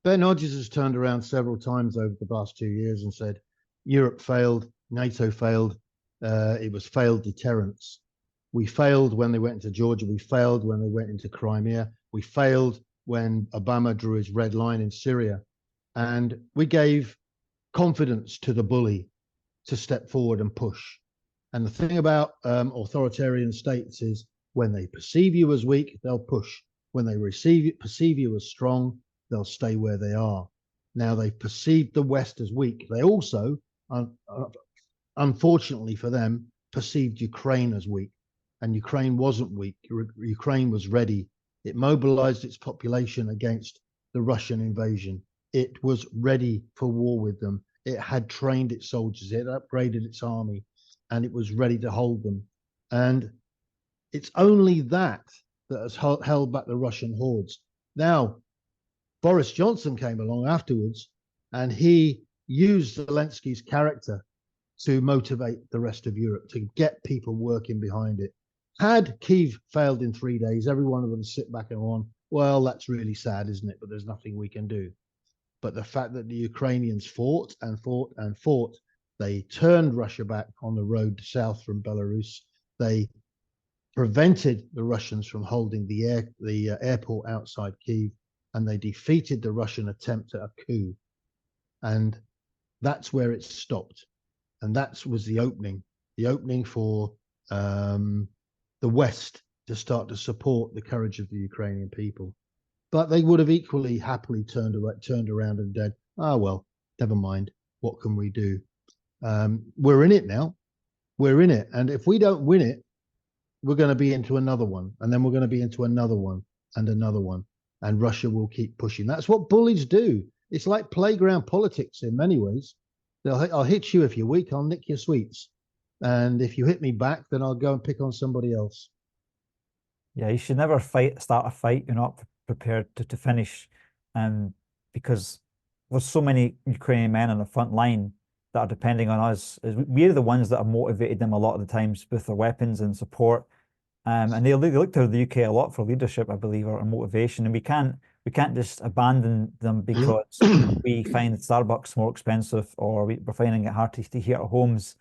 Ben Hodges has turned around several times over the past 2 years and said Europe failed, NATO failed, it was failed deterrence. We failed when they went into Georgia. We failed when they went into Crimea. We failed when Obama drew his red line in Syria. And we gave confidence to the bully to step forward and push. And the thing about authoritarian states is when they perceive you as weak, they'll push. When they perceive you as strong, they'll stay where they are. Now, they've perceived the West as weak. They also, unfortunately for them, perceived Ukraine as weak. And Ukraine wasn't weak. Ukraine was ready. It mobilized its population against the Russian invasion. It was ready for war with them. It had trained its soldiers. It upgraded its army, and it was ready to hold them. And it's only that has held back the Russian hordes. Now, Boris Johnson came along afterwards, and he used Zelensky's character to motivate the rest of Europe, to get people working behind it. Had Kyiv failed in 3 days, everyone would sit back and on, well, that's really sad, isn't it? But there's nothing we can do. But the fact that the Ukrainians fought and fought and fought, they turned Russia back on the road south from Belarus. They prevented the Russians from holding the airport outside Kyiv, and they defeated the Russian attempt at a coup. And that's where it stopped. And that was the opening for the West to start to support the courage of the Ukrainian people. But they would have equally happily turned around and said, "Ah, well, never mind. What can we do? We're in it now. We're in it. And if we don't win it, we're going to be into another one. And then we're going to be into another one and another one. And Russia will keep pushing." That's what bullies do. It's like playground politics in many ways. I'll hit you if you're weak. I'll nick your sweets. And if you hit me back, then I'll go and pick on somebody else. Yeah, you should never start a fight you're not prepared to finish. Because there's so many Ukrainian men on the front line that are depending on us. We're the ones that have motivated them a lot of the times with their weapons and support. And they look to the UK a lot for leadership, I believe, or motivation. And we can't just abandon them because we find Starbucks more expensive, or we're finding it hard to heat our homes.